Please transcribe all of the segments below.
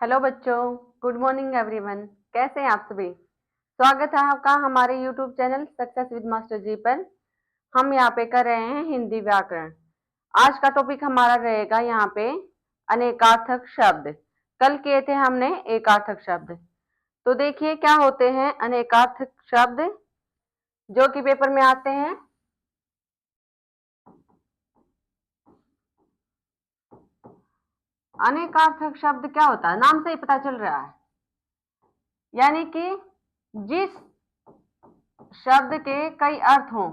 Hello बच्चों, good morning everyone. कैसे हैं आप सभी? स्वागत है आपका हमारे YouTube channel success with master ji पर। हम यहाँ पे कर रहे हैं हिंदी व्याकरण। आज का टॉपिक हमारा रहेगा यहाँ पे अनेकार्थक शब्द। कल किए थे हमने एकार्थक शब्द। तो देखिए क्या होते हैं अनेकार्थक शब्द जो कि पेपर में आते हैं। अनेकार्थक शब्द क्या होता है, नाम से ही पता चल रहा है, यानी कि जिस शब्द के कई अर्थ हों,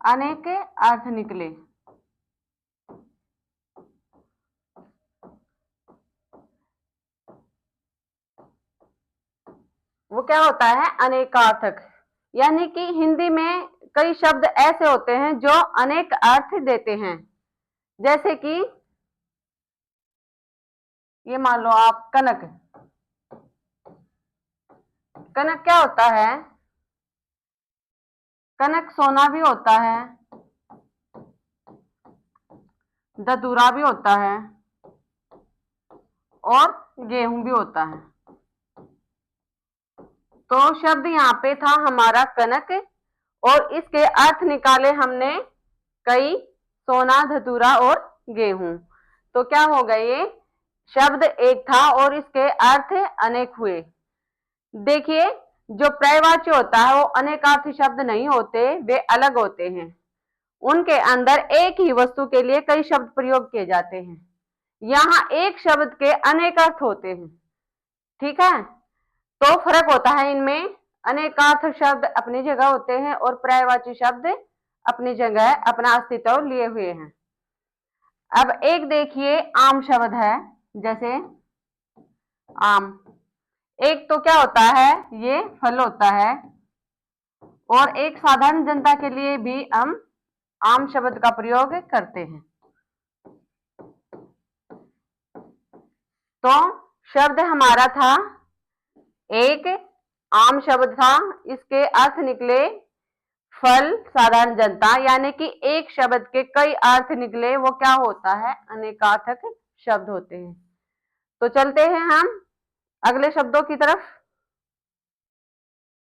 अनेक अर्थ निकले। वो क्या होता है अनेकार्थक, यानी कि हिंदी में कई शब्द ऐसे होते हैं जो अनेक अर्थ देते हैं। जैसे कि ये मान लो आप कनक। कनक क्या होता है? कनक सोना भी होता है, धतूरा भी होता है और गेहूं भी होता है। तो शब्द यहाँ पे था हमारा कनक और इसके अर्थ निकाले हमने कई, सोना, धतूरा और गेहूं। तो क्या हो गए, ये शब्द एक था और इसके अर्थ अनेक हुए। देखिए जो पर्यायवाची होता है वो अनेकार्थी शब्द नहीं होते, वे अलग होते हैं। उनके अंदर एक ही वस्तु के लिए कई शब्द प्रयोग किए जाते हैं। यहाँ एक शब्द के अनेक अर्थ होते हैं। ठीक है, तो फर्क होता है इनमें। अनेकार्थ शब्द अपनी जगह होते हैं और पर्यायवाची शब्द अपनी जगह अपना अस्तित्व लिए हुए हैं। अब एक देखिए आम शब्द है, जैसे आम। एक तो क्या होता है, ये फल होता है और एक साधारण जनता के लिए भी हम आम शब्द का प्रयोग करते हैं। तो शब्द हमारा था एक, आम शब्द था, इसके अर्थ निकले फल, साधारण जनता, यानी कि एक शब्द के कई अर्थ निकले, वो क्या होता है अनेकार्थक शब्द होते हैं। तो चलते हैं हम अगले शब्दों की तरफ।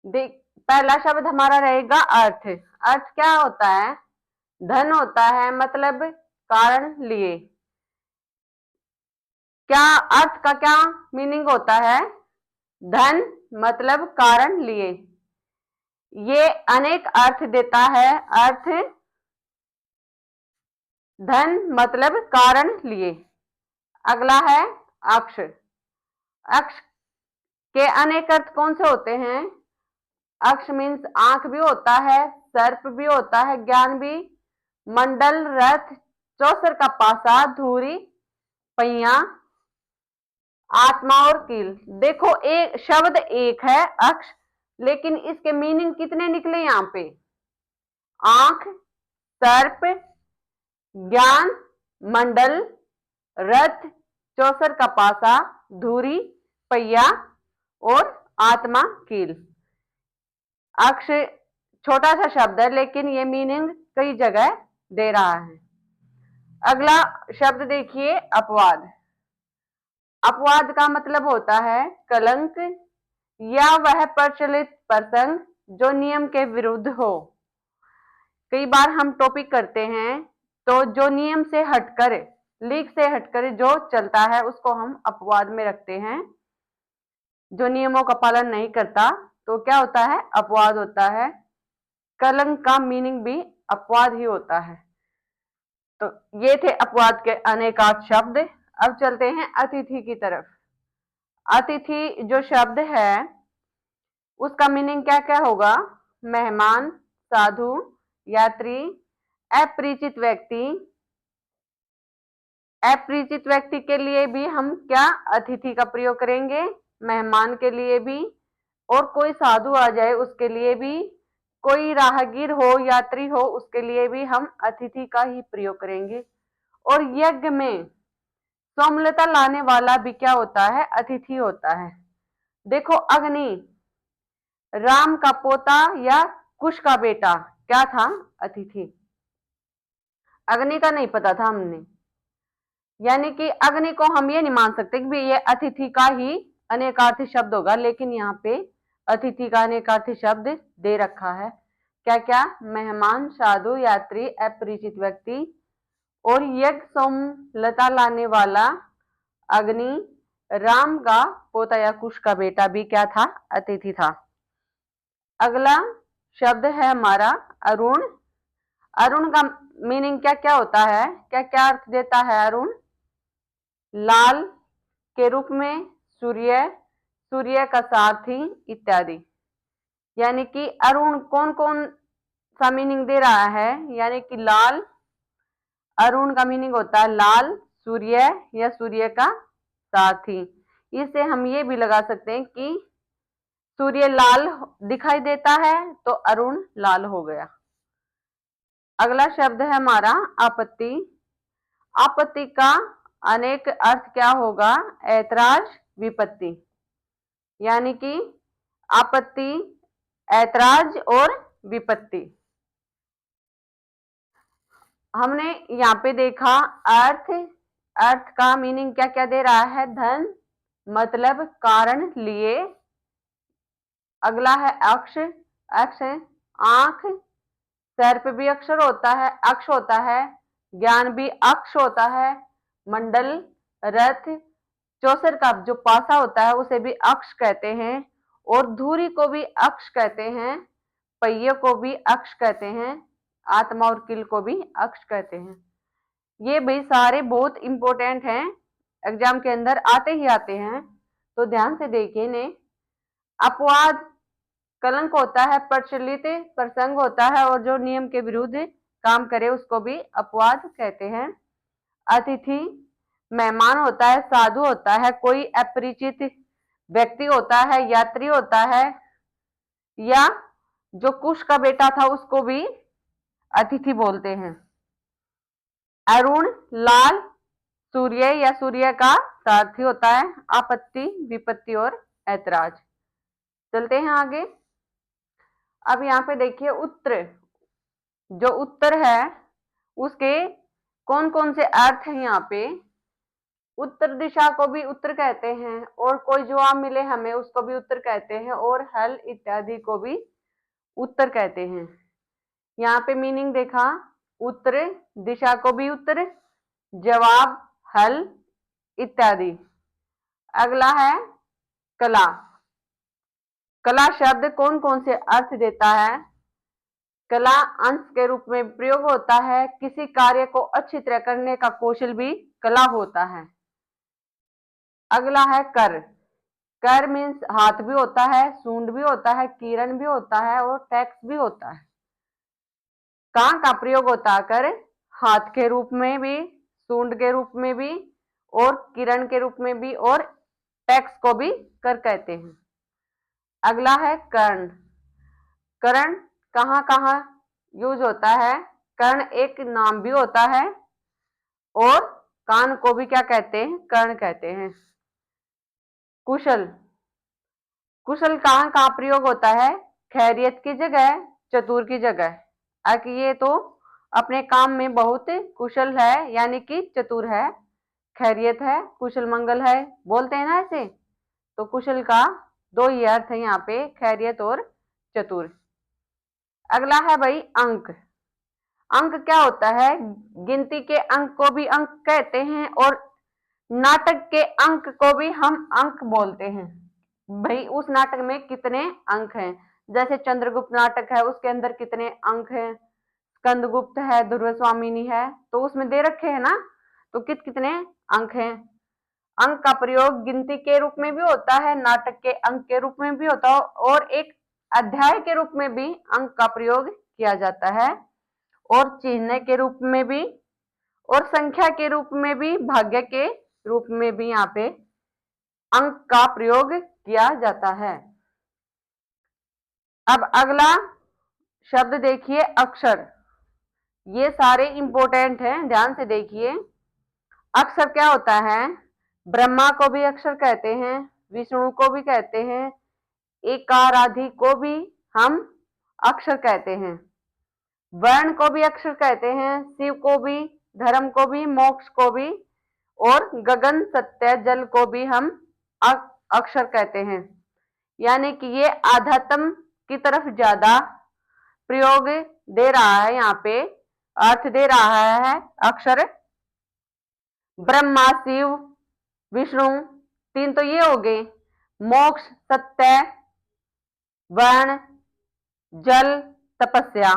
देख, पहला शब्द हमारा रहेगा अर्थ। अर्थ क्या होता है? धन होता है, मतलब कारण लिए। क्या अर्थ का क्या मीनिंग होता है? धन मतलब कारण लिए। ये अनेक अर्थ देता है। अर्थ धन मतलब कारण लिए। अगला है अक्ष। अक्ष के अनेक अर्थ कौन से होते हैं? अक्ष मीन्स आंख भी होता है, सर्प भी होता है, ज्ञान भी, मंडल, रथ, चौसर का पासा, धूरी, पहिया, आत्मा और कील। देखो एक शब्द एक है अक्ष, लेकिन इसके मीनिंग कितने निकले यहाँ पे? आंख, सर्प, ज्ञान, मंडल, रथ, चौसर का पासा, धूरी, पहिया और आत्मा, कील। अक्ष छोटा सा शब्द है लेकिन ये मीनिंग कई जगह दे रहा है। अगला शब्द देखिए अपवाद। अपवाद का मतलब होता है कलंक या वह प्रचलित प्रसंग जो नियम के विरुद्ध हो। कई बार हम टॉपिक करते हैं तो जो नियम से हटकर, लीक से हटकर जो चलता है उसको हम अपवाद में रखते हैं। जो नियमों का पालन नहीं करता तो क्या होता है? अपवाद होता है। कलंक का मीनिंग भी अपवाद ही होता है। तो ये थे अपवाद के अनेकात शब्द। अब चलते हैं अतिथि की तरफ। अतिथि जो शब्द है उसका मीनिंग क्या क्या होगा? मेहमान, साधु, यात्री, अपरिचित व्यक्ति। अपरिचित व्यक्ति के लिए भी हम क्या अतिथि का प्रयोग करेंगे? मेहमान के लिए भी, और कोई साधु आ जाए उसके लिए भी, कोई राहगीर हो, यात्री हो, उसके लिए भी हम अतिथि का ही प्रयोग करेंगे। और यज्ञ में सौम्यता लाने वाला भी क्या होता है? अतिथि होता है। देखो अग्नि राम का पोता या कुश का बेटा क्या था? अतिथि। अग्नि का नहीं पता था हमने, यानी कि अग्नि को हम ये नहीं मान सकते कि ये अतिथि का ही अनेकार्थी शब्द होगा, लेकिन यहाँ पे अतिथि का अनेकार्थी शब्द दे रखा है। क्या क्या? मेहमान, साधु, यात्री, अपरिचित व्यक्ति और यज्ञ सोमलता लाने वाला, अग्नि, राम का पोता या कुश का बेटा भी क्या था? अतिथि था। अगला शब्द है हमारा अरुण। अरुण का मीनिंग क्या क्या होता है? क्या क्या अर्थ देता है अरुण? लाल के रूप में, सूर्य, सूर्य का सारथी इत्यादि। यानी कि अरुण कौन कौन सा मीनिंग दे रहा है? यानी कि लाल, अरुण का मीनिंग होता है लाल, सूर्य या सूर्य का सारथी। इससे हम ये भी लगा सकते हैं कि सूर्य लाल दिखाई देता है तो अरुण लाल हो गया। अगला शब्द है हमारा आपत्ति। आपत्ति का अनेक अर्थ क्या होगा? ऐतराज, विपत्ति। यानी कि आपत्ति, ऐतराज और विपत्ति। हमने यहाँ पे देखा अर्थ, अर्थ का मीनिंग क्या क्या दे रहा है? धन, मतलब, कारण, लिए। अगला है अक्ष। अक्ष आंख, सर पे भी अक्षर होता है, अक्ष होता है। ज्ञान भी अक्ष होता है। मंडल, रथ, चौसर का जो पासा होता है उसे भी अक्ष कहते हैं, और धुरी को भी अक्ष कहते हैं, पहिए को भी अक्ष कहते हैं, आत्मा और किल को भी अक्ष कहते हैं। ये भी सारे बहुत इंपॉर्टेंट हैं, एग्जाम के अंदर आते ही आते हैं, तो ध्यान से देखिए इन्हें। अपवाद कलंक होता है, प्रचलित प्रसंग होता है, और जो नियम के विरुद्ध काम करे उसको भी अपवाद कहते हैं। अतिथि मेहमान होता है, साधु होता है, कोई अपरिचित व्यक्ति होता है, यात्री होता है, या जो कुश का बेटा था उसको भी अतिथि बोलते हैं। अरुण लाल, सूर्य या सूर्य का सारथी होता है। आपत्ति, विपत्ति और ऐतराज। चलते हैं आगे। अब यहाँ पे देखिए उत्तर, जो उत्तर है उसके कौन कौन से अर्थ हैं यहाँ पे? उत्तर दिशा को भी उत्तर कहते हैं, और कोई जवाब मिले हमें उसको भी उत्तर कहते हैं, और हल इत्यादि को भी उत्तर कहते हैं। यहाँ पे मीनिंग देखा, उत्तर दिशा को भी उत्तर, जवाब, हल इत्यादि। अगला है कला। कला शब्द कौन कौन से अर्थ देता है? कला अंश के रूप में प्रयोग होता है, किसी कार्य को अच्छी तरह करने का कौशल भी कला होता है। अगला है कर। कर मीन्स हाथ भी होता है, सूंड भी होता है, किरण भी होता है, और टैक्स भी होता है। कहाँ का प्रयोग होता है कर? हाथ के रूप में भी, सूंड के रूप में भी, और किरण के रूप में भी, और टैक्स को भी कर कहते हैं। अगला है कर्ण। कर्ण कहाँ कहाँ यूज होता है? कर्ण एक नाम भी होता है, और कान को भी क्या कहते हैं? कर्ण कहते हैं। कुशल। कुशल कहाँ कहाँ प्रयोग होता है? खैरियत की जगह, चतुर की जगह। ये तो अपने काम में बहुत कुशल है, यानी कि चतुर है। खैरियत है, कुशल मंगल है, बोलते हैं ना ऐसे। तो कुशल का दो ही अर्थ है यहाँ पे, खैरियत और चतुर। अगला है भाई अंक। अंक क्या होता है? गिनती के अंक को भी अंक कहते हैं, और नाटक के अंक को भी हम अंक बोलते हैं। भाई उस नाटक में कितने अंक हैं? जैसे चंद्रगुप्त नाटक है, उसके अंदर कितने अंक हैं? स्कंदगुप्त है, ध्रुव स्वामिनी है, तो उसमें दे रखे हैं ना, तो कितने अंक हैं। अंक का प्रयोग गिनती के रूप में भी होता है, नाटक के अंक के रूप में भी होता है, और एक अध्याय के रूप में भी अंक का प्रयोग किया जाता है, और चिन्ह के रूप में भी, और संख्या के रूप में भी, भाग्य के रूप में भी यहाँ पे अंक का प्रयोग किया जाता है। अब अगला शब्द देखिए अक्षर। ये सारे इंपॉर्टेंट हैं, ध्यान से देखिए। अक्षर क्या होता है? ब्रह्मा को भी अक्षर कहते हैं, विष्णु को भी कहते हैं, एकाराधि को भी हम अक्षर कहते हैं। वर्ण को भी अक्षर कहते हैं, शिव को भी, धर्म को भी, मोक्ष को भी, और गगन सत्य जल को भी हम अक्षर कहते हैं। यानी कि ये आध्यात्म की तरफ ज्यादा प्रयोग दे रहा है, यहाँ पे अर्थ दे रहा है अक्षर। ब्रह्मा, शिव, विष्णु, तीन तो ये हो गए। मोक्ष, सत्य, वर्ण, जल, तपस्या।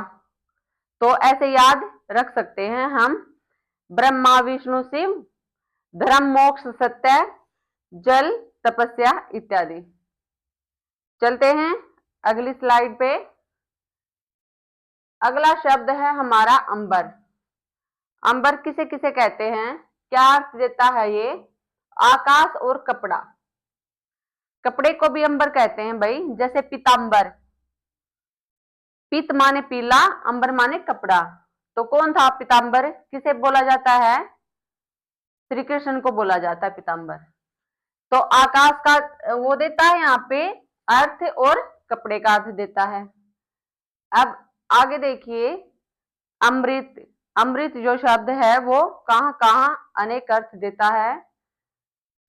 तो ऐसे याद रख सकते हैं हम, ब्रह्मा, विष्णु, शिव, धर्म, मोक्ष, सत्य, जल, तपस्या इत्यादि। चलते हैं अगली स्लाइड पे। अगला शब्द है हमारा अंबर। अंबर किसे किसे कहते हैं, क्या अर्थ देता है ये? आकाश और कपड़ा। कपड़े को भी अंबर कहते हैं भाई, जैसे पीतांबर। पीत माने पीला, अंबर माने कपड़ा। तो कौन था पीतांबर? किसे बोला जाता है? श्री कृष्ण को बोला जाता है पीतांबर। तो आकाश का वो देता है यहाँ पे अर्थ, और कपड़े का अर्थ देता है। अब आगे देखिए, अमृत। अमृत जो शब्द है वो कहां कहां अनेक अर्थ देता है।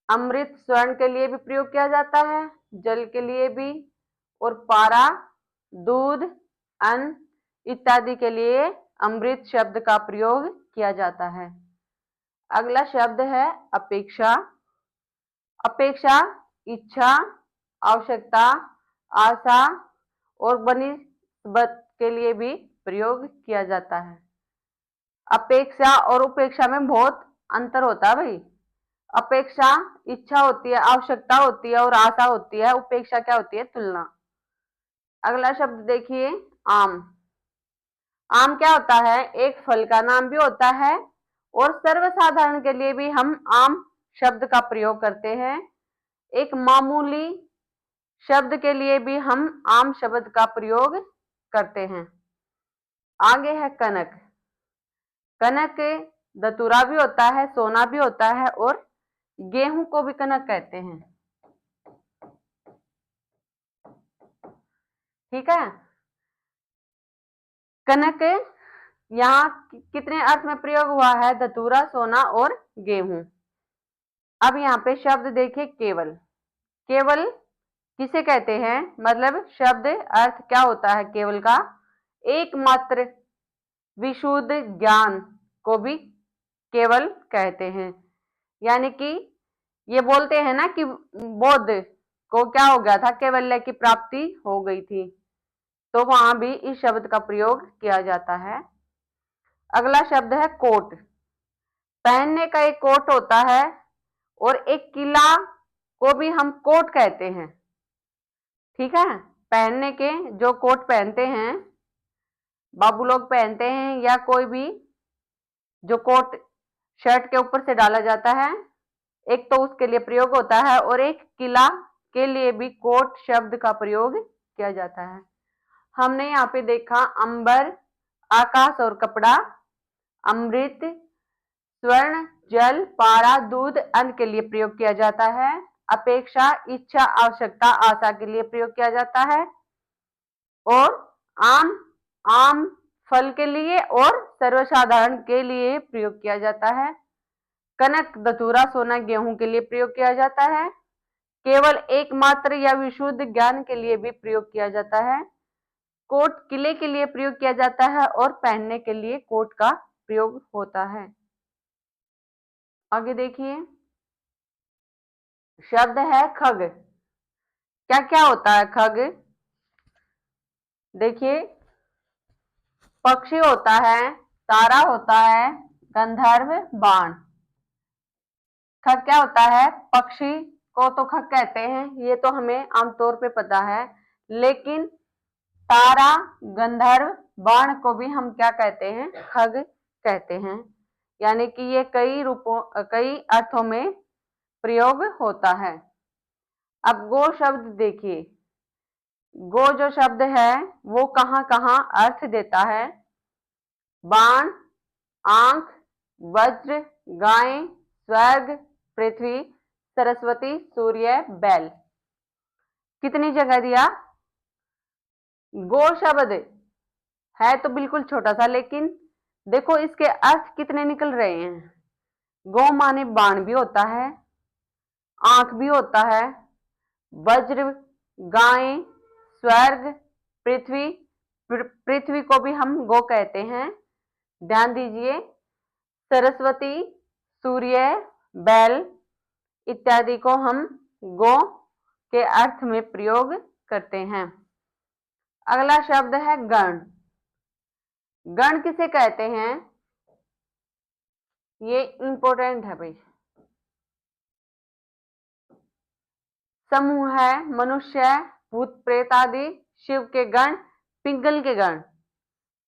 अमृत स्वर्ण के लिए भी प्रयोग किया जाता है, जल के लिए भी, और पारा, दूध, अन्न इत्यादि के लिए अमृत शब्द का प्रयोग किया जाता है। अगला शब्द है अपेक्षा। अपेक्षा इच्छा, आवश्यकता, आशा और बनिस्बत के लिए भी प्रयोग किया जाता है। अपेक्षा और उपेक्षा में बहुत अंतर होता है भाई। अपेक्षा इच्छा होती है, आवश्यकता होती है और आशा होती है। उपेक्षा क्या होती है? तुलना। अगला शब्द देखिए, आम। आम क्या होता है? एक फल का नाम भी होता है, और सर्वसाधारण के लिए भी हम आम शब्द का प्रयोग करते हैं। एक मामूली शब्द के लिए भी हम आम शब्द का प्रयोग करते हैं। आगे है कनक। कनक दतुरा भी होता है, सोना भी होता है, और गेहूं को भी कनक कहते हैं। ठीक है। कनक यहाँ कितने अर्थ में प्रयोग हुआ है? दतुरा, सोना और गेहूं। अब यहाँ पे शब्द देखिए, केवल। केवल किसे कहते हैं? मतलब शब्द अर्थ क्या होता है केवल का? एकमात्र विशुद्ध ज्ञान को भी केवल कहते हैं। यानी कि ये बोलते हैं ना कि बुद्ध को क्या हो गया था? कैवल्य की प्राप्ति हो गई थी। तो वहां भी इस शब्द का प्रयोग किया जाता है। अगला शब्द है कोट। पहनने का एक कोट होता है, और एक किला को भी हम कोट कहते हैं। ठीक है। पहनने के जो कोट पहनते हैं, बाबू लोग पहनते हैं, या कोई भी जो कोट शर्ट के ऊपर से डाला जाता है, एक तो उसके लिए प्रयोग होता है, और एक किला के लिए भी कोट शब्द का प्रयोग किया जाता है। हमने यहाँ पे देखा अंबर, आकाश और कपड़ा, अमृत, स्वर्ण, जल, पारा, दूध, अन्न के लिए प्रयोग किया जाता है। अपेक्षा, इच्छा, आवश्यकता, आशा के लिए प्रयोग किया जाता है। और आम, आम फल के लिए और सर्वसाधारण के लिए प्रयोग किया जाता है। कनक, दतूरा, सोना, गेहूं के लिए प्रयोग किया जाता है। केवल एकमात्र या विशुद्ध ज्ञान के लिए भी प्रयोग किया जाता है। कोट किले के लिए प्रयोग किया जाता है, और पहनने के लिए कोट का प्रयोग होता है। आगे देखिए, शब्द है खग। क्या क्या होता है खग? देखिए, पक्षी होता है, तारा होता है, गंधर्व, बाण। खग क्या होता है? पक्षी को तो खग कहते हैं, ये तो हमें आमतौर पे पता है। लेकिन तारा, गंधर्व, बाण को भी हम क्या कहते हैं? खग कहते हैं। यानी कि ये कई रूपों, कई अर्थों में प्रयोग होता है। अब गो शब्द देखिए। गो जो शब्द है वो कहां कहां अर्थ देता है? बाण, आंख, वज्र, गाय, स्वर्ग, पृथ्वी, सरस्वती, सूर्य, बैल। कितनी जगह दिया? गो शब्द है तो बिल्कुल छोटा सा, लेकिन देखो इसके अर्थ कितने निकल रहे हैं। गौ माने बाण भी होता है, आंख भी होता है, वज्र, गाय, स्वर्ग, पृथ्वी, पृथ्वी को भी हम गो कहते हैं। ध्यान दीजिए, सरस्वती, सूर्य, बैल इत्यादि को हम गो के अर्थ में प्रयोग करते हैं। अगला शब्द है गण। गण किसे कहते हैं, ये इंपॉर्टेंट है भाई। समूह है, मनुष्य, भूत प्रेत आदि, शिव के गण, पिंगल के गण।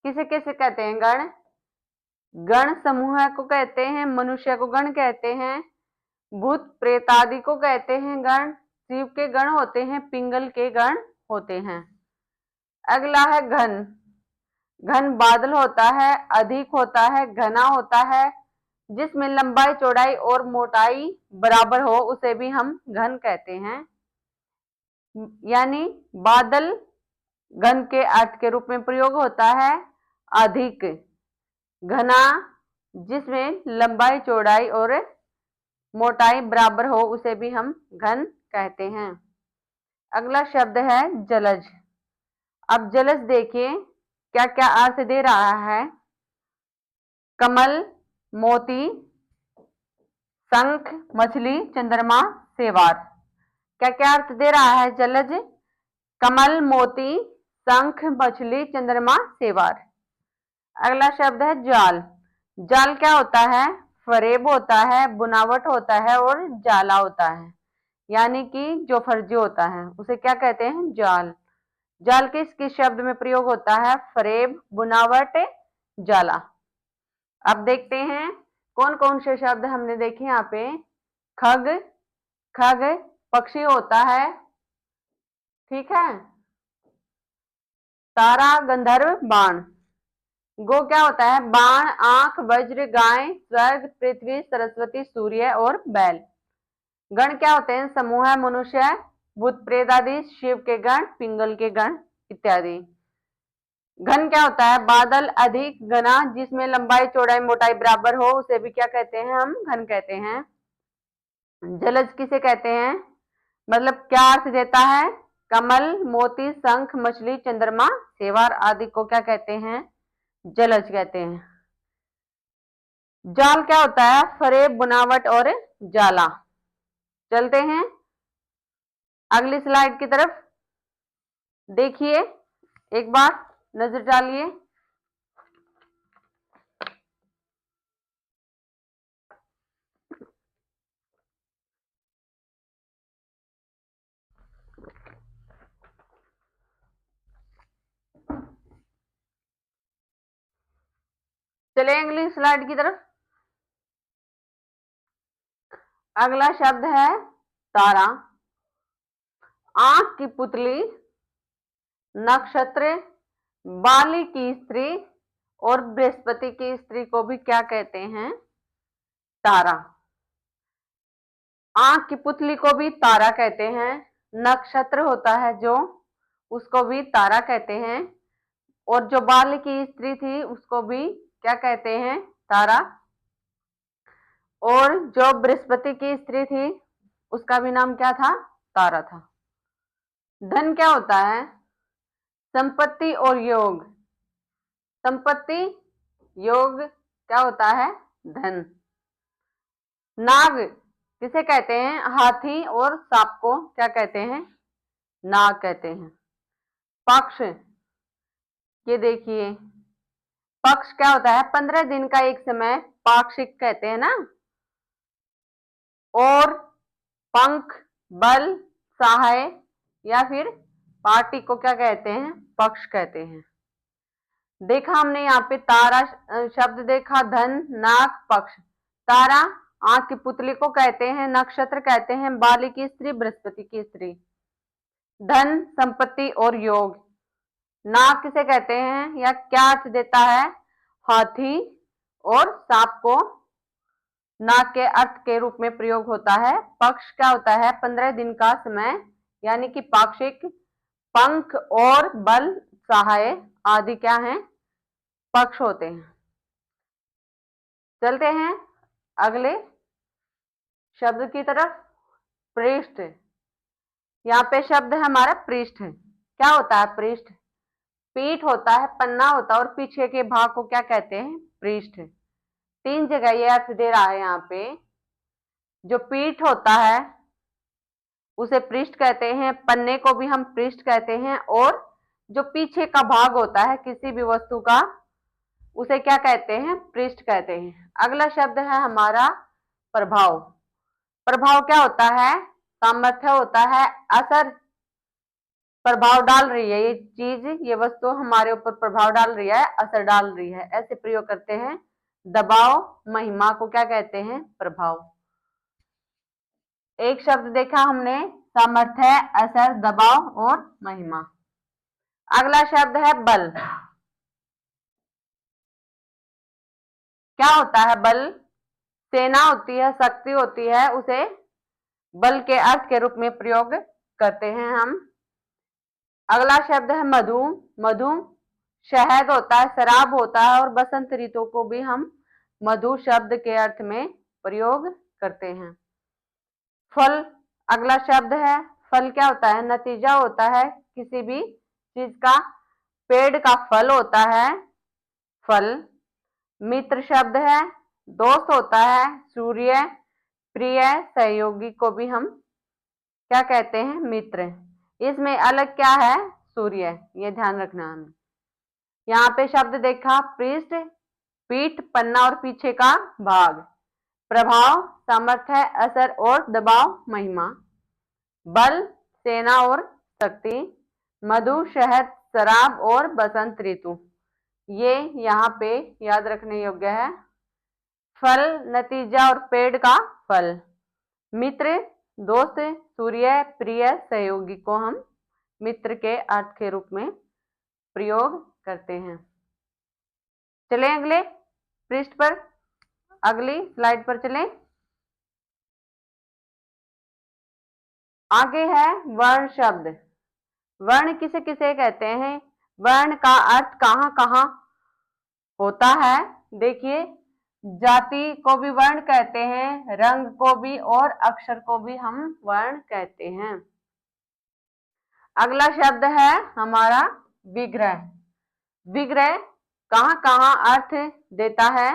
किसे किसे कहते हैं गण? गण समूह को कहते हैं, मनुष्य को गण कहते हैं, भूत प्रेत आदि को कहते हैं गण, शिव के गण होते हैं, पिंगल के गण होते हैं। अगला है घन। घन बादल होता है, अधिक होता है, घना होता है, जिसमें लंबाई चौड़ाई और मोटाई बराबर हो उसे भी हम घन कहते हैं। यानी बादल घन के अर्थ के रूप में प्रयोग होता है। अधिक, घना, जिसमें लंबाई चौड़ाई और मोटाई बराबर हो उसे भी हम घन कहते हैं। अगला शब्द है जलज। अब जलज देखिए क्या क्या अर्थ दे रहा है। कमल, मोती, शंख, मछली, चंद्रमा, सेवार। क्या क्या अर्थ दे रहा है जलज? कमल, मोती, शंख, मछली, चंद्रमा, सेवार। अगला शब्द है जाल। जाल क्या होता है? फरेब होता है, बुनावट होता है और जाला होता है, यानी कि जो फर्जी होता है उसे क्या कहते हैं? जाल। जाल किस किस शब्द में प्रयोग होता है? फरेब, बुनावट, जाला। अब देखते हैं कौन कौन से शब्द हमने देखे यहाँ पे। खग, खग पक्षी होता है, ठीक है। तारा, गंधर्व, बाण। गो क्या होता है? बाण, आंख, वज्र, गाय, स्वर्ग, पृथ्वी, सरस्वती, सूर्य और बैल। गण क्या होते हैं? समूह है, मनुष्य, भूत प्रेत आदि, शिव के गण, पिंगल के गण इत्यादि। घन क्या होता है? बादल, अधिक, घना, जिसमें लंबाई चौड़ाई मोटाई बराबर हो उसे भी क्या कहते हैं? हम घन कहते हैं। जलज किसे कहते हैं? मतलब क्या अर्थ देता है? कमल, मोती, शंख, मछली, चंद्रमा, सेवार आदि को क्या कहते हैं? जलज कहते हैं। जाल क्या होता है? फरेब, बुनावट और जाला। चलते हैं अगली स्लाइड की तरफ। देखिए एक बार नजर डालिए। चले अगली स्लाइड की तरफ। अगला शब्द है तारा। आंख की पुतली, नक्षत्र, बाली की स्त्री और बृहस्पति की स्त्री को भी क्या कहते हैं? तारा। आंख की पुतली को भी तारा कहते हैं। नक्षत्र होता है जो, उसको भी तारा कहते हैं। और जो बाल की स्त्री थी उसको भी क्या कहते हैं? तारा। और जो बृहस्पति की स्त्री थी उसका भी नाम क्या था? तारा था। धन क्या होता है? संपत्ति और योग। संपत्ति, योग क्या होता है? धन। नाग किसे कहते हैं? हाथी और सांप को क्या कहते हैं? नाग कहते हैं। पक्ष, ये देखिए पक्ष क्या होता है? 15 दिन का एक समय पाक्षिक कहते हैं ना। और पंख, बल, सहाय या फिर पार्टी को क्या कहते हैं? पक्ष कहते हैं। देखा हमने यहाँ पे तारा शब्द देखा, धन, नाग, पक्ष। तारा आंख की पुतली को कहते हैं, नक्षत्र कहते हैं, बाली की स्त्री, बृहस्पति की स्त्री। धन, संपत्ति और योग। नाग किसे कहते हैं या क्या अर्थ देता है? हाथी और सांप को नाग के अर्थ के रूप में प्रयोग होता है। पक्ष क्या होता है? 15 दिन का समय, यानी कि पाक्षिक। पंख और बल, सहाय आदि क्या है? पक्ष होते हैं। चलते हैं अगले शब्द की तरफ। पृष्ठ। यहाँ पे शब्द है हमारा पृष्ठ। क्या होता है पृष्ठ? पीठ होता है, पन्ना होता है, और पीछे के भाग को क्या कहते हैं? पृष्ठ। तीन जगह ये अर्थ दे रहा है यहाँ पे। जो पीठ होता है उसे पृष्ठ कहते हैं, पन्ने को भी हम पृष्ठ कहते हैं, और जो पीछे का भाग होता है किसी भी वस्तु का उसे क्या कहते हैं? पृष्ठ कहते हैं। अगला शब्द है हमारा प्रभाव। प्रभाव क्या होता है? सामर्थ्य होता है, असर, प्रभाव डाल रही है ये चीज, ये वस्तु हमारे ऊपर प्रभाव डाल रही है, असर डाल रही है, ऐसे प्रयोग करते हैं। दबाव, महिमा को क्या कहते हैं? प्रभाव। एक शब्द देखा हमने, सामर्थ्य, असर, दबाव और महिमा। अगला शब्द है बल। क्या होता है बल? सेना होती है, शक्ति होती है, उसे बल के अर्थ के रूप में प्रयोग करते हैं हम। अगला शब्द है मधु। मधु शहद होता है, शराब होता है, और बसंत ऋतु को भी हम मधु शब्द के अर्थ में प्रयोग करते हैं। फल। अगला शब्द है फल। क्या होता है? नतीजा होता है किसी भी चीज का, पेड़ का फल होता है फल। मित्र शब्द है, दोस्त होता है, सूर्य, प्रिय, सहयोगी को भी हम क्या कहते हैं? मित्र। इसमें अलग क्या है? सूर्य, ये ध्यान रखना हमें। यहाँ पे शब्द देखा, पृष्ठ, पीठ, पन्ना और पीछे का भाग। प्रभाव, सामर्थ्य, असर और दबाव, महिमा। बल, सेना और शक्ति। मधु, शहद, शराब और बसंत ऋतु। ये यहाँ पे याद रखने योग्य है। फल, नतीजा और पेड़ का फल। मित्र, दोस्त, सूर्य, प्रिय, सहयोगी को हम मित्र के अर्थ के रूप में प्रयोग करते हैं। चलें अगले पृष्ठ पर, अगली स्लाइड पर चलें। आगे है वर्ण शब्द। वर्ण किसे किसे कहते हैं? वर्ण का अर्थ कहाँ कहाँ होता है? देखिए, जाति को भी वर्ण कहते हैं, रंग को भी, और अक्षर को भी हम वर्ण कहते हैं। अगला शब्द है हमारा विग्रह। विग्रह कहाँ कहाँ अर्थ देता है?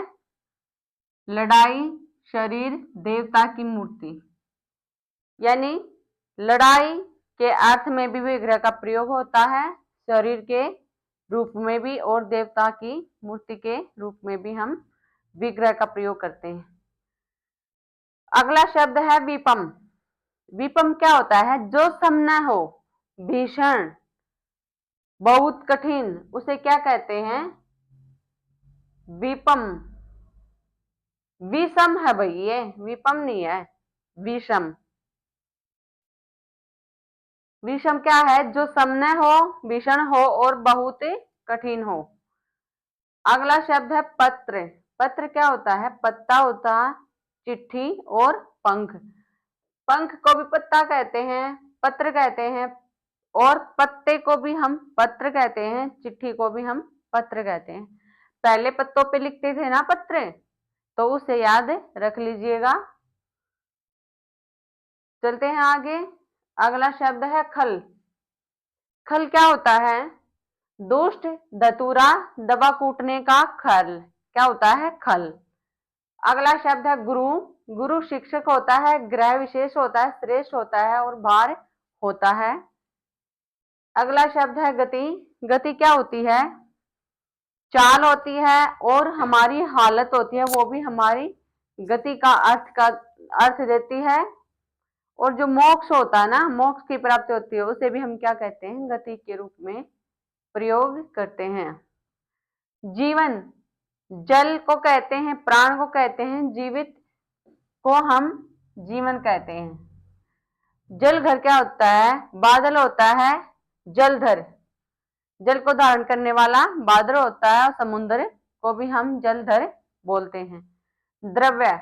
लड़ाई, शरीर, देवता की मूर्ति। यानी लड़ाई के अर्थ में भी विग्रह का प्रयोग होता है, शरीर के रूप में भी, और देवता की मूर्ति के रूप में भी हम विग्रह का प्रयोग करते हैं। अगला शब्द है विपम। विपम क्या होता है? जो सम न हो, भीषण, बहुत कठिन, उसे क्या कहते हैं? विपम। विषम है भाई, ये विपम नहीं है, विषम। विषम क्या है? जो समन हो, भीषण हो और बहुत कठिन हो। अगला शब्द है पत्र। पत्र क्या होता है? पत्ता होता है, चिट्ठी और पंख। पंख को भी पत्ता कहते हैं, पत्र कहते हैं, और पत्ते को भी हम पत्र कहते हैं, चिट्ठी को भी हम पत्र कहते हैं। पहले पत्तों पे लिखते थे ना पत्र, तो उसे याद रख लीजिएगा। चलते हैं आगे। अगला शब्द है खल। खल क्या होता है? दुष्ट, धतूरा, दबा कूटने का खल क्या होता है? खल। अगला शब्द है गुरु। गुरु शिक्षक होता है, ग्रह विशेष होता है, श्रेष्ठ होता है और भार होता है। अगला शब्द है गति। गति क्या होती है? चाल होती है, और हमारी हालत होती है, वो भी हमारी गति का अर्थ देती है। और जो मोक्ष होता है ना, मोक्ष की प्राप्ति होती है, उसे भी हम क्या कहते हैं? गति के रूप में प्रयोग करते हैं। जीवन, जल को कहते हैं, प्राण को कहते हैं, जीवित को हम जीवन कहते हैं। जल घर क्या होता है? बादल होता है, जलधर, जल को धारण करने वाला बादल होता है, और समुद्र को भी हम जलधर बोलते हैं। द्रव्य,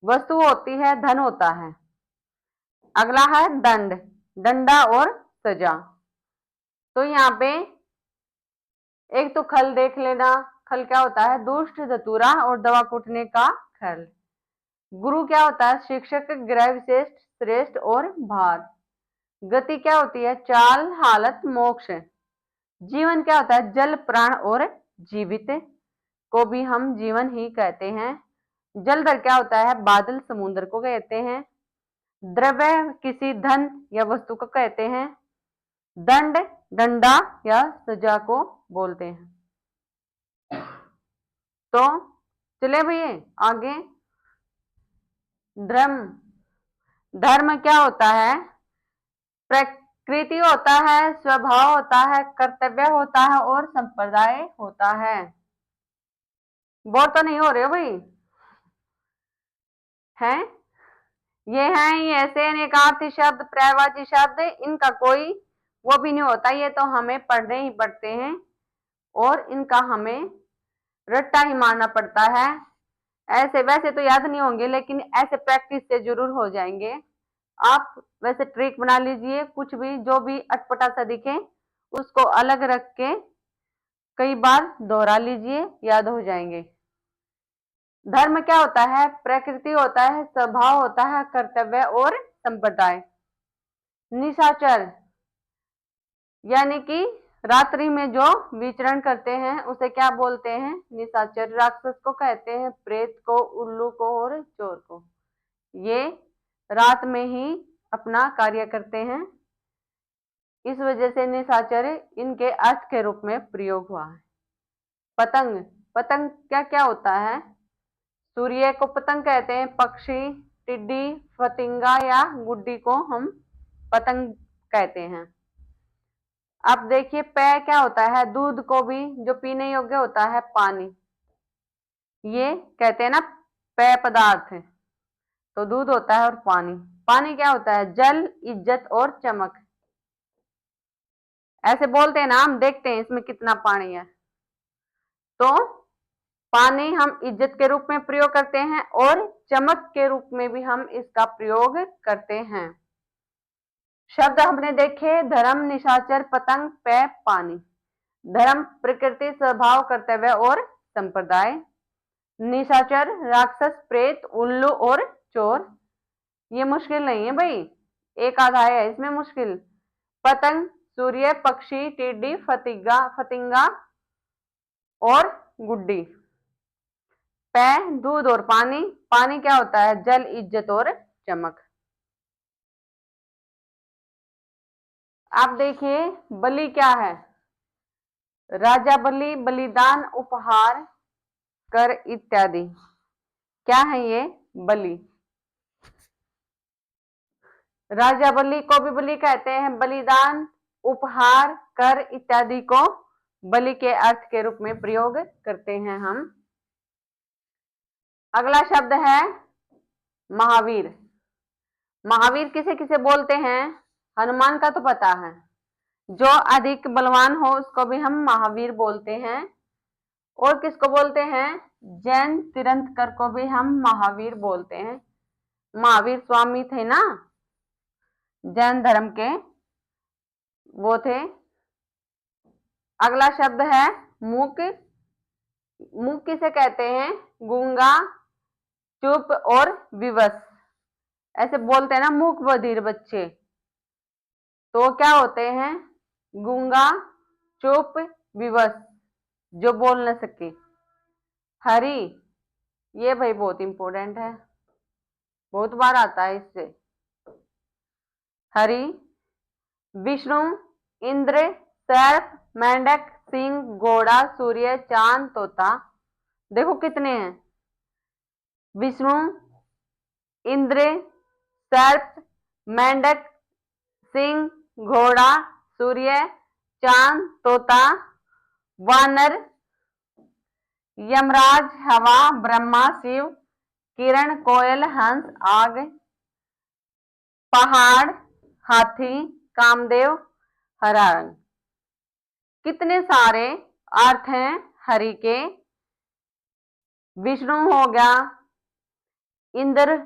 वस्तु होती है, धन होता है। अगला है दंड, डंडा और सजा। तो यहाँ पे एक तो खल देख लेना, खल क्या होता है? दुष्ट, धतूरा और दवा कूटने का खल। गुरु क्या होता है? शिक्षक, गृह विशेष, श्रेष्ठ और भार। गति क्या होती है? चाल, हालत, मोक्ष। जीवन क्या होता है? जल, प्राण और जीवित को भी हम जीवन ही कहते हैं। जलधर क्या होता है? बादल, समुद्र को कहते हैं। द्रव्य किसी धन या वस्तु को कहते हैं। दंड, डंडा या सजा को बोलते हैं। तो चले भैया आगे। धर्म, धर्म क्या होता है? प्रकृति होता है, स्वभाव होता है, कर्तव्य होता है और संप्रदाय होता है। बोर तो नहीं हो रहे हो भाई? हैं? ये हैं ये ऐसे अनेकार्थी शब्द, पर्यायवाची शब्द, इनका कोई वो भी नहीं होता, ये तो हमें पढ़ने ही पड़ते हैं और इनका हमें रट्टा ही मारना पड़ता है। ऐसे वैसे तो याद नहीं होंगे, लेकिन ऐसे प्रैक्टिस से जरूर हो जाएंगे। आप वैसे ट्रिक बना लीजिए, कुछ भी जो भी अटपटा सा दिखे उसको अलग रख के कई बार दोहरा लीजिए, याद हो जाएंगे। धर्म क्या होता है? प्रकृति होता है, स्वभाव होता है, कर्तव्य और संप्रदाय। निशाचर यानी कि रात्रि में जो विचरण करते हैं उसे क्या बोलते हैं? निशाचर। राक्षस को कहते हैं, प्रेत को, उल्लू को और चोर को। ये रात में ही अपना कार्य करते हैं, इस वजह से निशाचर इनके अर्थ के रूप में प्रयोग हुआ है। पतंग, पतंग क्या क्या होता है? सूर्य को पतंग कहते हैं। पक्षी, टिड्डी, फतिंगा या गुड्डी को हम पतंग कहते हैं। अब देखिए पेय क्या होता है? दूध को भी जो पीने योग्य होता है, पानी, ये कहते हैं ना पेय पदार्थ। तो दूध होता है और पानी। पानी क्या होता है? जल, इज्जत और चमक। ऐसे बोलते हैं ना हम, देखते हैं इसमें कितना पानी है। तो पानी हम इज्जत के रूप में प्रयोग करते हैं और चमक के रूप में भी हम इसका प्रयोग करते हैं। शब्द हमने देखे, धर्म, निशाचर, पतंग, पेय, पानी। धर्म प्रकृति, स्वभाव, कर्तव्य और संप्रदाय। निशाचर राक्षस, प्रेत, उल्लू और चोर। ये मुश्किल नहीं है भाई, एक आधा है इसमें मुश्किल। पतंग, सूर्य, पक्षी, टिड्डी, फतिंगा और गुड्डी। पेय दूध और पानी। पानी क्या होता है? जल, इज्जत और चमक। आप देखिए बलि क्या है? राजा बलि, बलिदान, उपहार, कर इत्यादि। क्या है ये? बलि। राजा बलि को भी बलि कहते हैं। बलिदान, उपहार, कर इत्यादि को बलि के अर्थ के रूप में प्रयोग करते हैं हम। अगला शब्द है महावीर। महावीर किसे किसे बोलते हैं? हनुमान का तो पता है, जो अधिक बलवान हो उसको भी हम महावीर बोलते हैं। और किसको बोलते हैं? जैन तीर्थंकर को भी हम महावीर बोलते हैं। महावीर स्वामी थे ना जैन धर्म के, वो थे। अगला शब्द है मूक। मूक किसे कहते हैं? गूंगा, चुप और विवश। ऐसे बोलते हैं ना मूक बधिर बच्चे, तो क्या होते हैं? गूंगा, चुप, विवश, जो बोल न सके। हरि, ये भाई बहुत इंपॉर्टेंट है, बहुत बार आता है इससे। हरि, विष्णु, इंद्र, सर्प, मेंढक, सिंह, घोड़ा, सूर्य, चांद, तोता। देखो कितने हैं? विष्णु, इंद्र, सर्प, मेंढक, सिंह, घोड़ा, सूर्य, चांद, तोता, वानर, यमराज, हवा, ब्रह्मा, शिव, किरण, कोयल, हंस, आग, पहाड़, हाथी, कामदेव, हरा रंग। कितने सारे अर्थ हैं हरि के। विष्णु हो गया, इंद्र,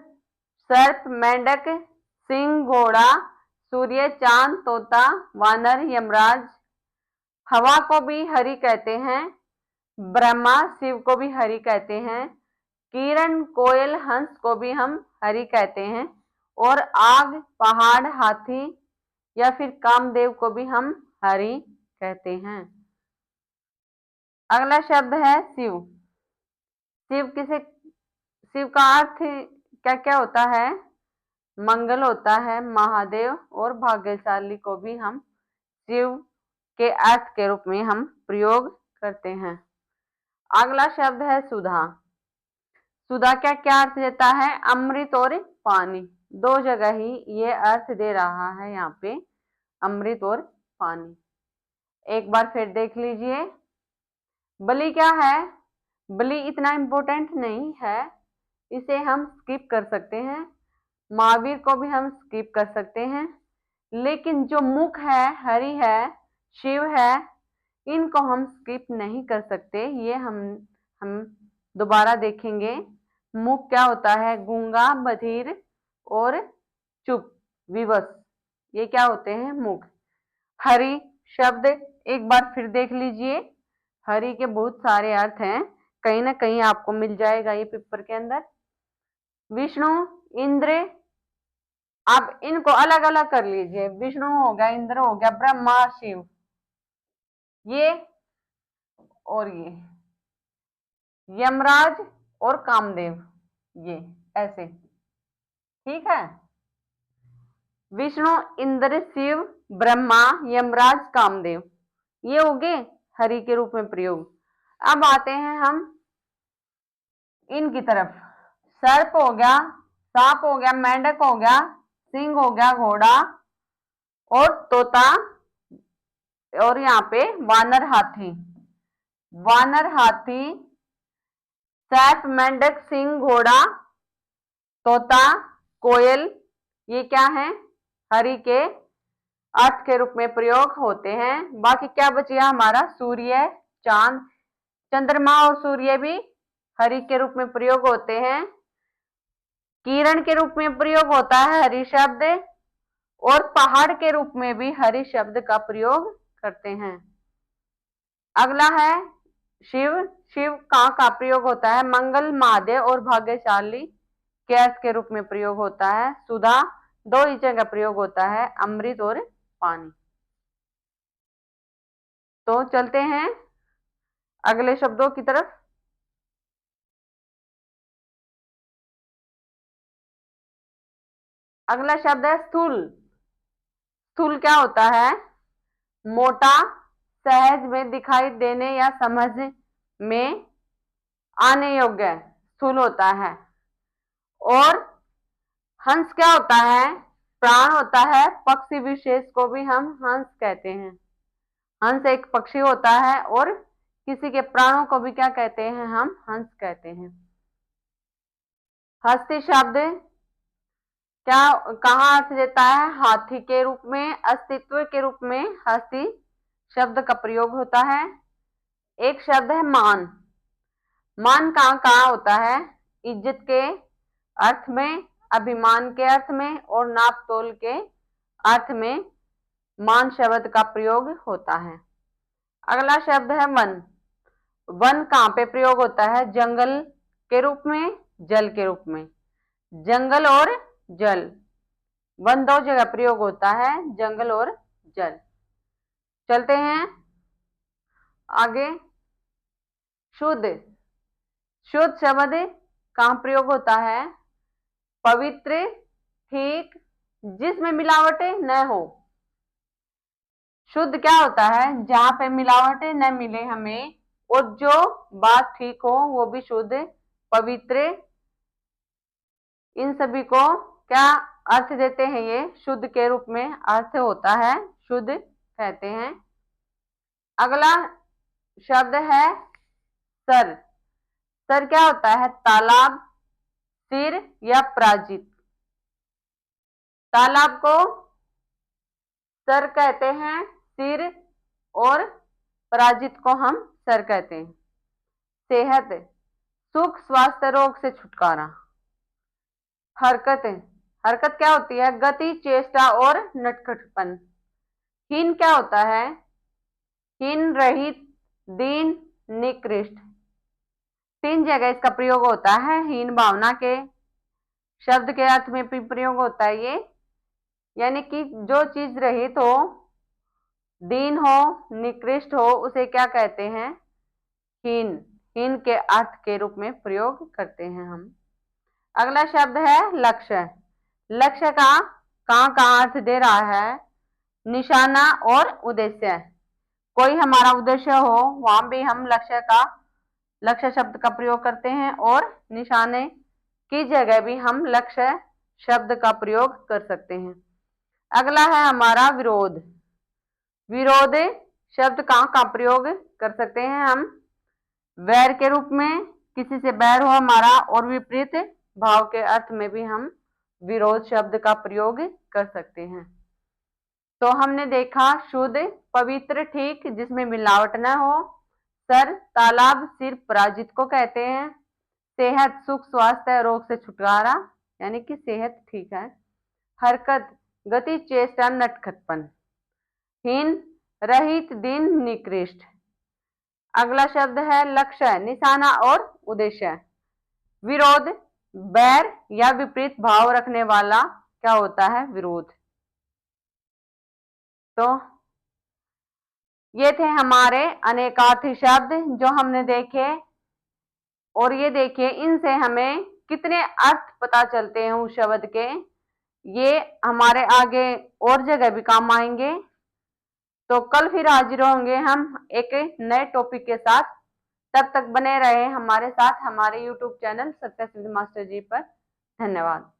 सर्प, मेंढक, सिंह, घोड़ा, सूर्य, चांद, तोता, वानर, यमराज। हवा को भी हरि कहते हैं। ब्रह्मा शिव को भी हरि कहते हैं, किरण कोयल हंस को भी हम हरि कहते हैं, और आग पहाड़ हाथी या फिर कामदेव को भी हम हरि कहते हैं। अगला शब्द है शिव। शिव का अर्थ क्या क्या होता है? मंगल होता है, महादेव और भाग्यशाली को भी हम शिव के अर्थ के रूप में हम प्रयोग करते हैं। अगला शब्द है सुधा। सुधा क्या क्या अर्थ देता है? अमृत और पानी, दो जगह ही ये अर्थ दे रहा है यहाँ पे, अमृत और पानी। एक बार फिर देख लीजिए। बलि क्या है? बलि इतना इंपॉर्टेंट नहीं है, इसे हम स्किप कर सकते हैं। महावीर को भी हम स्किप कर सकते हैं, लेकिन जो मुख है, हरि है, शिव है, इनको हम स्किप नहीं कर सकते। ये हम दोबारा देखेंगे। मुख क्या होता है? गूंगा, बधिर और चुप, विवश, ये क्या होते हैं? मुख। हरि शब्द एक बार फिर देख लीजिए। हरि के बहुत सारे अर्थ हैं, कहीं ना कहीं आपको मिल जाएगा ये पेपर के अंदर। विष्णु, इंद्र, आप इनको अलग अलग कर लीजिए। विष्णु हो गया, इंद्र हो गया, ब्रह्मा, शिव, ये और ये, यमराज और कामदेव, ये ऐसे, ठीक है। विष्णु, इंद्र, शिव, ब्रह्मा, यमराज, कामदेव, ये हो गए हरि के रूप में प्रयोग। अब आते हैं हम इनकी तरफ। सर्प हो गया, सांप हो गया, मेंढक हो गया, सिंह हो गया, घोड़ा और तोता, और यहाँ पे वानर हाथी। वानर हाथी, सर्प, मेंढक, सिंह, घोड़ा, तोता, कोयल, ये क्या है? हरि के अर्थ के रूप में प्रयोग होते हैं। बाकी क्या बचिया हमारा? सूर्य, चांद, चंद्रमा और सूर्य भी हरि के रूप में प्रयोग होते हैं। किरण के रूप में प्रयोग होता है हरि शब्द, और पहाड़ के रूप में भी हरि शब्द का प्रयोग करते हैं। अगला है शिव। शिव का प्रयोग होता है मंगल, महादेव और भाग्यशाली के अर्थ के रूप में प्रयोग होता है। सुधा, दो ही जगह प्रयोग होता है, अमृत और पानी। तो चलते हैं अगले शब्दों की तरफ। अगला शब्द है स्थूल। स्थूल क्या होता है? मोटा, सहज में दिखाई देने या समझ में आने योग्य स्थूल होता है। और हंस क्या होता है? प्राण होता है, पक्षी विशेष को भी हम हंस कहते हैं। हंस एक पक्षी होता है, और किसी के प्राणों को भी क्या कहते हैं? हम हंस कहते हैं। हस्ती शब्द क्या कहाँ अर्थ देता है? हाथी के रूप में, अस्तित्व के रूप में हस्ती शब्द का प्रयोग होता है। एक शब्द है मान। मान कहाँ कहाँ होता है? इज्जत के अर्थ में, अभिमान के अर्थ में और नाप तोल के अर्थ में मान शब्द का प्रयोग होता है। अगला शब्द है वन। वन कहाँ पे प्रयोग होता है? जंगल के रूप में, जल के रूप में। जंगल और जल, वन दो जगह प्रयोग होता है, जंगल और जल। चलते हैं आगे। शुद्ध। शुद्ध शब्द कहाँ प्रयोग होता है? पवित्र, ठीक, जिसमें मिलावट न हो। शुद्ध क्या होता है? जहां पे मिलावट न मिले हमें, और जो बात ठीक हो वो भी शुद्ध, पवित्र, इन सभी को क्या अर्थ देते हैं? ये शुद्ध के रूप में अर्थ होता है, शुद्ध कहते हैं। अगला शब्द है सर। सर क्या होता है? तालाब, सिर या प्राजित। तालाब को सर कहते हैं, सिर, और पराजित को हम सर कहते हैं। सेहत, सुख, स्वास्थ्य, रोग से छुटकारा। हरकत, हरकत क्या होती है? गति, चेष्टा और नटखटपन। हीन क्या होता है? हीन, रहित, दीन, निकृष्ट। 3 जगह इसका प्रयोग होता है। हीन भावना के शब्द के अर्थ में भी प्रयोग होता है ये, यानी कि जो चीज रहित हो, दीन हो, निकृष्ट हो, उसे क्या कहते हैं? हीन। हीन के अर्थ के रूप में प्रयोग करते हैं हम। अगला शब्द है लक्ष्य। लक्ष्य का कहाँ अर्थ दे रहा है? निशाना और उद्देश्य। कोई हमारा उद्देश्य हो, वहां भी हम लक्ष्य शब्द का प्रयोग करते हैं, और निशाने की जगह भी हम लक्ष्य शब्द का प्रयोग कर सकते हैं। अगला है हमारा विरोध। विरोध शब्द कहाँ प्रयोग कर सकते हैं हम? वैर के रूप में, किसी से बैर हो हमारा, और विपरीत भाव के अर्थ में भी हम विरोध शब्द का प्रयोग कर सकते हैं। तो हमने देखा शुद्ध, पवित्र, ठीक, जिसमें मिलावट न हो। सर, तालाब, सिर, पराजित को कहते हैं। सेहत, सुख, स्वास्थ्य, रोग से छुटकारा, यानी कि सेहत ठीक है। हरकत, गति, चेष्टा, नटखटपन। हीन, रहित, दीन, निकृष्ट। अगला शब्द है लक्ष्य, निशाना और उद्देश्य। विरोध, बैर या विपरीत भाव रखने वाला क्या होता है? विरोध। तो ये थे हमारे अनेकार्थी शब्द जो हमने देखे, और ये देखिए इनसे हमें कितने अर्थ पता चलते हैं उस शब्द के। ये हमारे आगे और जगह भी काम आएंगे। तो कल फिर हाजिर होंगे हम एक नए टॉपिक के साथ। तब तक बने रहे हमारे साथ हमारे YouTube चैनल सत्य सिद्ध मास्टर जी पर। धन्यवाद।